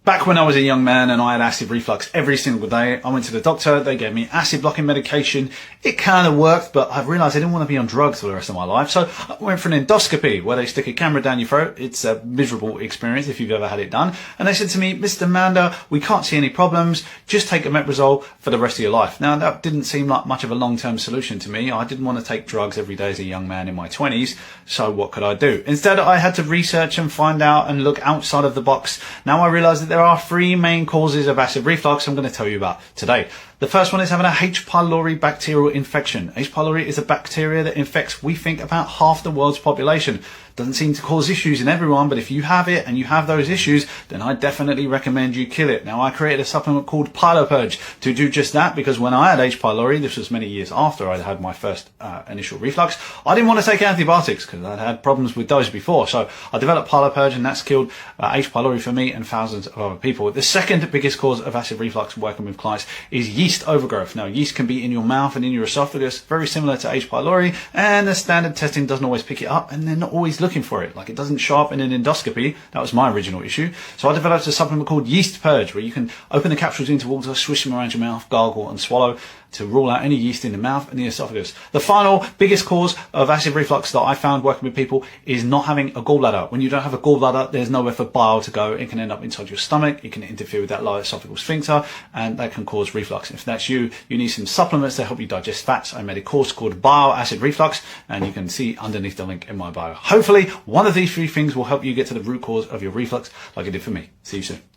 Back when I was a young man and I had acid reflux every single day, I went to the doctor, they gave me acid blocking medication. It kind of worked, but I realised I didn't want to be on drugs for the rest of my life. So I went for an endoscopy where they stick a camera down your throat. It's a miserable experience if you've ever had it done. And they said to me, Mr. Manda, we can't see any problems. Just take omeprazole for the rest of your life. Now that didn't seem like much of a long-term solution to me. I didn't want to take drugs every day as a young man in my 20s. So what could I do? Instead, I had to research and find out and look outside of the box. Now I realised that there are three main causes of acid reflux I'm going to tell you about today. The first one is having a H. pylori bacterial infection. H. pylori is a bacteria that infects, we think, about half the world's population. Doesn't seem to cause issues in everyone, but if you have it and you have those issues, then I definitely recommend you kill it. Now, I created a supplement called Pylopurge to do just that, because when I had H. pylori, this was many years after I'd had my first initial reflux, I didn't want to take antibiotics because I'd had problems with those before. So I developed Pylopurge, and that's killed H. pylori for me and thousands of other people. The second biggest cause of acid reflux working with clients is yeast overgrowth. Now, yeast can be in your mouth and in your esophagus, very similar to H. pylori, and the standard testing doesn't always pick it up, and they're not always looking for it. Like, it doesn't show up in an endoscopy. That was my original issue. So I developed a supplement called Yeast Purge, where you can open the capsules into water, swish them around your mouth, gargle and swallow to rule out any yeast in the mouth and the esophagus. The final biggest cause of acid reflux that I found working with people is not having a gallbladder. When you don't have a gallbladder, there's nowhere for bile to go. It can end up inside your stomach. It can interfere with that lower esophageal sphincter, and that can cause reflux. If that's you, you need some supplements to help you digest fats. I made a course called Bile Acid Reflux, and you can see underneath the link in my bio. Hopefully, one of these three things will help you get to the root cause of your reflux like it did for me. See you soon.